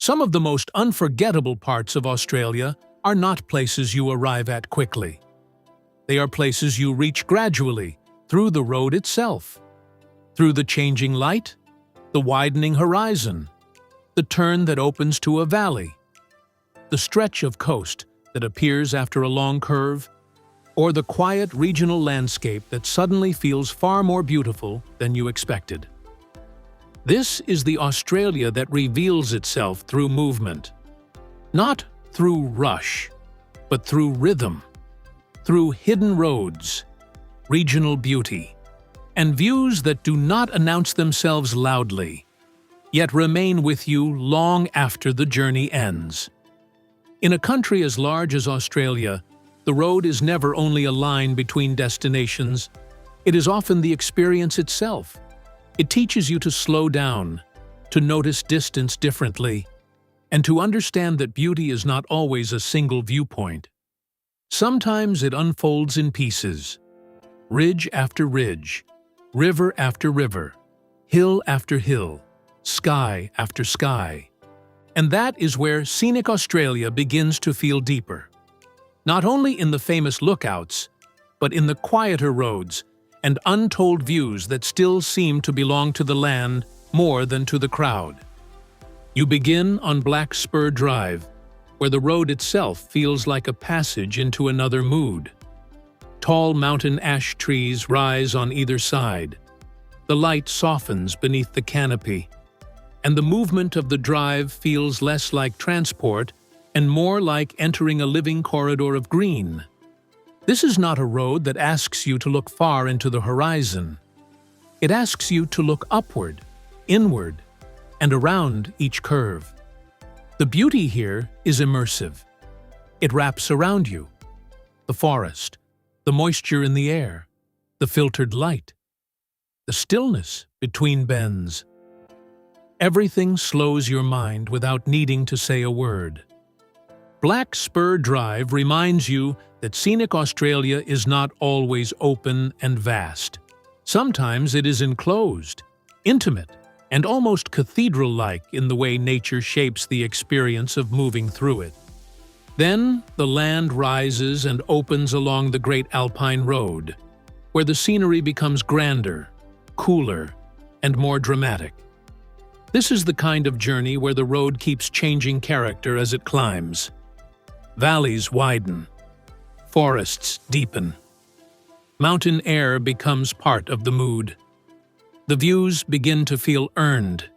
Some of the most unforgettable parts of Australia are not places you arrive at quickly. They are places you reach gradually through the road itself, through the changing light, the widening horizon, the turn that opens to a valley, the stretch of coast that appears after a long curve, or the quiet regional landscape that suddenly feels far more beautiful than you expected. This is the Australia that reveals itself through movement. Not through rush, but through rhythm, through hidden roads, regional beauty, and views that do not announce themselves loudly, yet remain with you long after the journey ends. In a country as large as Australia, the road is never only a line between destinations, it is often the experience itself. It teaches you to slow down, to notice distance differently, and to understand that beauty is not always a single viewpoint. Sometimes it unfolds in pieces, ridge after ridge, river after river, hill after hill, sky after sky. And that is where scenic Australia begins to feel deeper. Not only in the famous lookouts, but in the quieter roads and untold views that still seem to belong to the land more than to the crowd. You begin on Black Spur Drive, where the road itself feels like a passage into another mood. Tall mountain ash trees rise on either side. The light softens beneath the canopy, and the movement of the drive feels less like transport and more like entering a living corridor of green. This is not a road that asks you to look far into the horizon. It asks you to look upward, inward, and around each curve. The beauty here is immersive. It wraps around you. The forest, the moisture in the air, the filtered light, the stillness between bends. Everything slows your mind without needing to say a word. Black Spur Drive reminds you that scenic Australia is not always open and vast. Sometimes it is enclosed, intimate, and almost cathedral-like in the way nature shapes the experience of moving through it. Then the land rises and opens along the Great Alpine Road, where the scenery becomes grander, cooler, and more dramatic. This is the kind of journey where the road keeps changing character as it climbs. Valleys widen, forests deepen. Mountain air becomes part of the mood. The views begin to feel earned.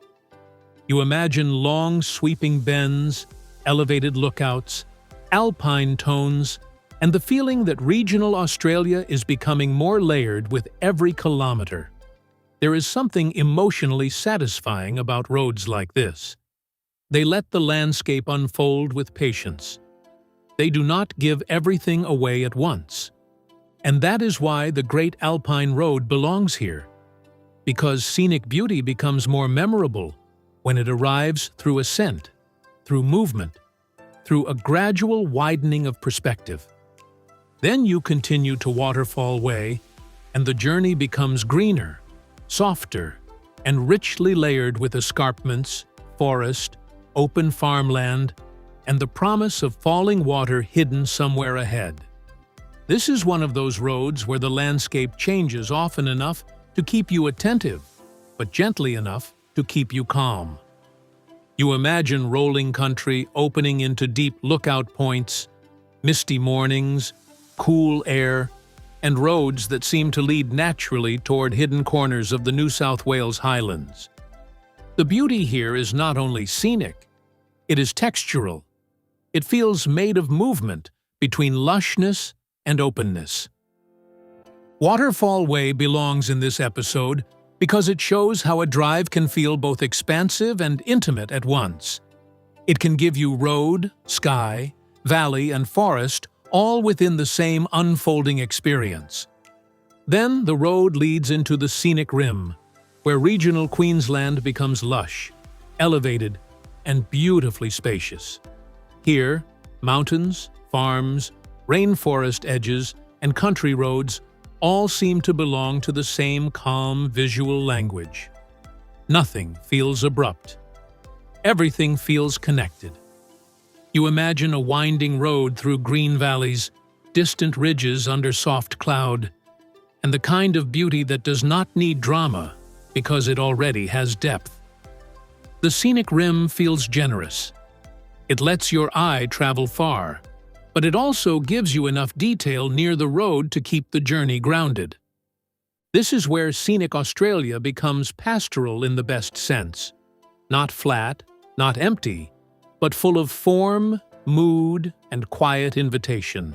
You imagine long sweeping bends, elevated lookouts, alpine tones, and the feeling that regional Australia is becoming more layered with every kilometer. There is something emotionally satisfying about roads like this. They let the landscape unfold with patience. They do not give everything away at once. And that is why the Great Alpine Road belongs here. Because scenic beauty becomes more memorable when it arrives through ascent, through movement, through a gradual widening of perspective. Then you continue to Waterfall Way, and the journey becomes greener, softer, and richly layered with escarpments, forest, open farmland, and the promise of falling water hidden somewhere ahead. This is one of those roads where the landscape changes often enough to keep you attentive, but gently enough to keep you calm. You imagine rolling country opening into deep lookout points, misty mornings, cool air, and roads that seem to lead naturally toward hidden corners of the New South Wales highlands. The beauty here is not only scenic, it is textural. It feels made of movement between lushness and openness. Waterfall Way belongs in this episode because it shows how a drive can feel both expansive and intimate at once. It can give you road, sky, valley, and forest all within the same unfolding experience. Then the road leads into the Scenic Rim, where regional Queensland becomes lush, elevated, and beautifully spacious. Here, mountains, farms, rainforest edges, and country roads all seem to belong to the same calm visual language. Nothing feels abrupt. everything feels connected. You imagine a winding road through green valleys, distant ridges under soft cloud, and the kind of beauty that does not need drama because it already has depth. The Scenic Rim feels generous. It lets your eye travel far, but it also gives you enough detail near the road to keep the journey grounded. This is where scenic Australia becomes pastoral in the best sense. Not flat, not empty, but full of form, mood, and quiet invitation.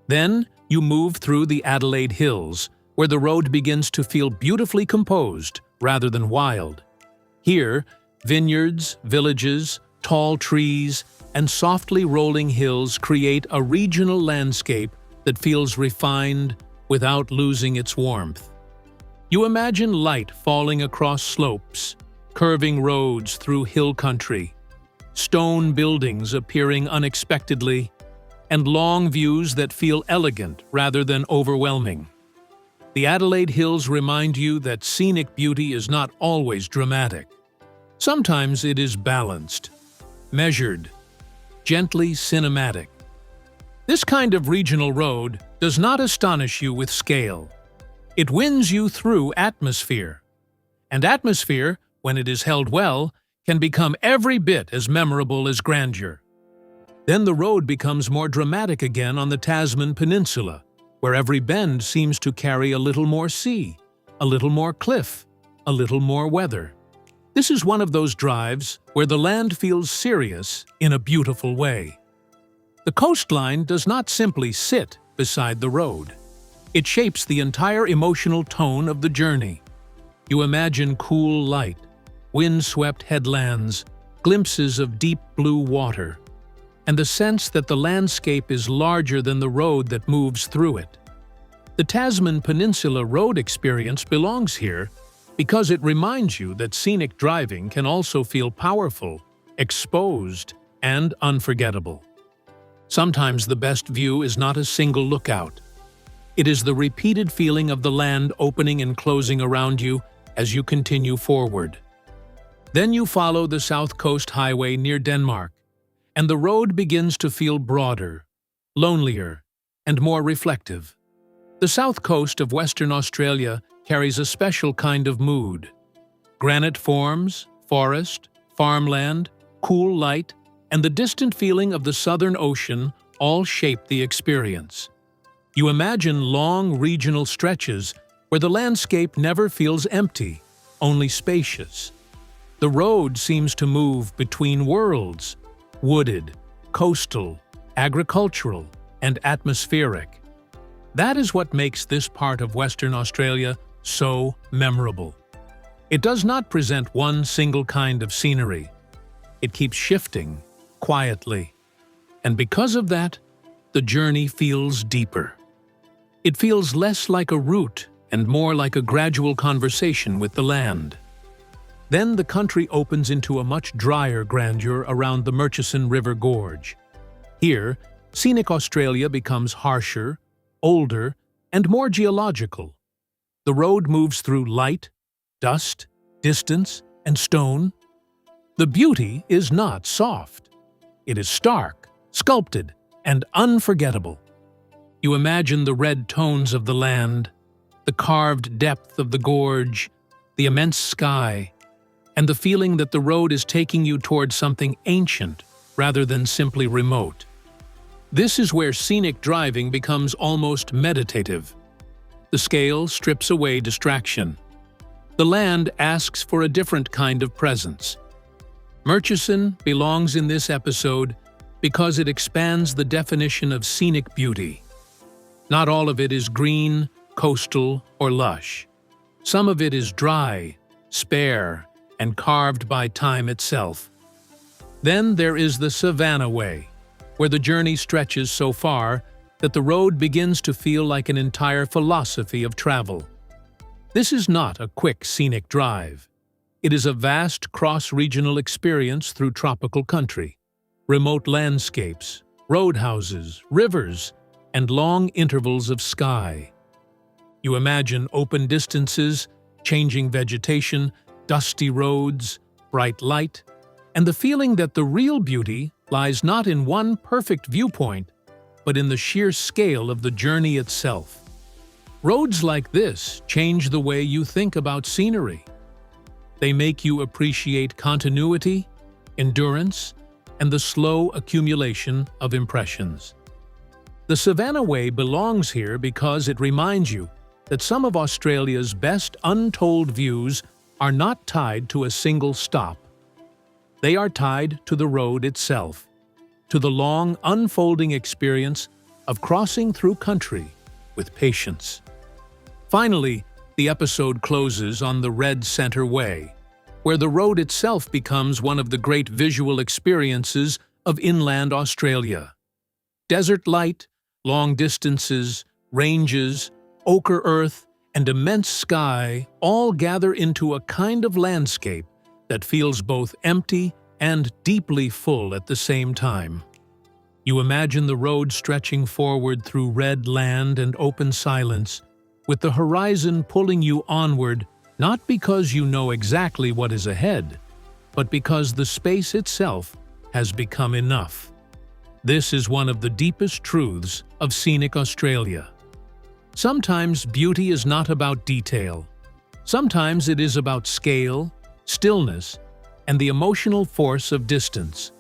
Then you move through the Adelaide Hills, where the road begins to feel beautifully composed rather than wild. Here, vineyards, villages, tall trees, and softly rolling hills create a regional landscape that feels refined without losing its warmth. You imagine light falling across slopes, curving roads through hill country, stone buildings appearing unexpectedly, and long views that feel elegant rather than overwhelming. The Adelaide Hills remind you that scenic beauty is not always dramatic. Sometimes it is balanced, measured, gently cinematic. This kind of regional road does not astonish you with scale. It wins you through atmosphere. And atmosphere, when it is held well, can become every bit as memorable as grandeur. Then the road becomes more dramatic again on the Tasman Peninsula, where every bend seems to carry a little more sea, a little more cliff, a little more weather. This is one of those drives where the land feels serious in a beautiful way. The coastline does not simply sit beside the road. It shapes the entire emotional tone of the journey. You imagine cool light, wind-swept headlands, glimpses of deep blue water, and the sense that the landscape is larger than the road that moves through it. The Tasman Peninsula road experience belongs here because it reminds you that scenic driving can also feel powerful, exposed, and unforgettable. Sometimes the best view is not a single lookout. It is the repeated feeling of the land opening and closing around you as you continue forward. Then you follow the South Coast Highway near Denmark, and the road begins to feel broader, lonelier, and more reflective. The south coast of Western Australia carries a special kind of mood. Granite forms, forest, farmland, cool light, and the distant feeling of the Southern Ocean all shape the experience. You imagine long regional stretches where the landscape never feels empty, only spacious. The road seems to move between worlds, wooded, coastal, agricultural, and atmospheric. That is what makes this part of Western Australia so memorable. It does not present one single kind of scenery. It keeps shifting, quietly. And because of that, the journey feels deeper. It feels less like a route and more like a gradual conversation with the land. Then the country opens into a much drier grandeur around the Murchison River Gorge. Here, scenic Australia becomes harsher, older, and more geological. The road moves through light, dust, distance, and stone. The beauty is not soft. It is stark, sculpted, and unforgettable. You imagine the red tones of the land, the carved depth of the gorge, the immense sky, and the feeling that the road is taking you towards something ancient rather than simply remote. This is where scenic driving becomes almost meditative. The scale strips away distraction. The land asks for a different kind of presence. Murchison belongs in this episode because it expands the definition of scenic beauty. Not all of it is green, coastal, or lush. Some of it is dry, spare, and carved by time itself. Then there is the Savannah Way, where the journey stretches so far that the road begins to feel like an entire philosophy of travel. This is not a quick scenic drive. It is a vast cross-regional experience through tropical country, remote landscapes, roadhouses, rivers, and long intervals of sky. You imagine open distances, changing vegetation, dusty roads, bright light, and the feeling that the real beauty lies not in one perfect viewpoint, but in the sheer scale of the journey itself. Roads like this change the way you think about scenery. They make you appreciate continuity, endurance, and the slow accumulation of impressions. The Savannah Way belongs here because it reminds you that some of Australia's best untold views are not tied to a single stop. They are tied to the road itself, to the long, unfolding experience of crossing through country with patience. Finally, the episode closes on the Red Centre Way, where the road itself becomes one of the great visual experiences of inland Australia. Desert light, long distances, ranges, ochre earth, and immense sky all gather into a kind of landscape that feels both empty and deeply full at the same time. You imagine the road stretching forward through red land and open silence, with the horizon pulling you onward not because you know exactly what is ahead, but because the space itself has become enough. This is one of the deepest truths of scenic Australia. Sometimes beauty is not about detail. Sometimes it is about scale, stillness, and the emotional force of distance.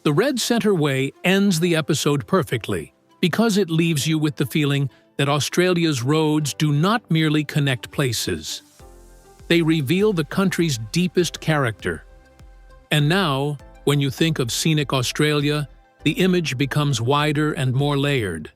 The Red Centre Way ends the episode perfectly because it leaves you with the feeling that Australia's roads do not merely connect places. They reveal the country's deepest character. And now, when you think of scenic Australia, the image becomes wider and more layered.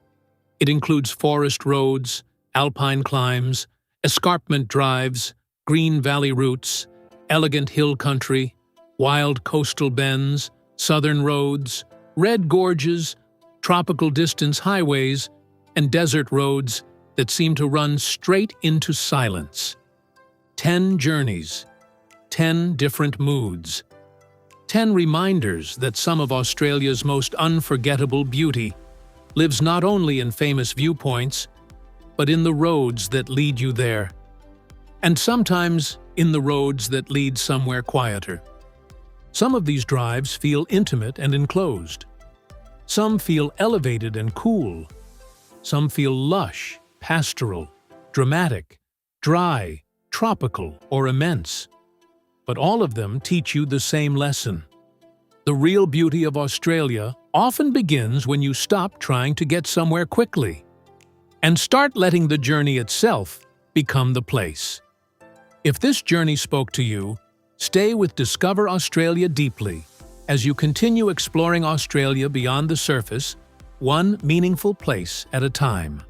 It includes forest roads, alpine climbs, escarpment drives, green valley routes, elegant hill country, wild coastal bends, southern roads, red gorges, tropical distance highways, and desert roads that seem to run straight into silence. 10 journeys, 10 different moods, 10 reminders that some of Australia's most unforgettable beauty lives not only in famous viewpoints, but in the roads that lead you there, and sometimes in the roads that lead somewhere quieter. Some of these drives feel intimate and enclosed. Some feel elevated and cool. Some feel lush, pastoral, dramatic, dry, tropical, or immense. But all of them teach you the same lesson. The real beauty of Australia often begins when you stop trying to get somewhere quickly and start letting the journey itself become the place. If this journey spoke to you, stay with Discover Australia deeply as you continue exploring Australia beyond the surface, one meaningful place at a time.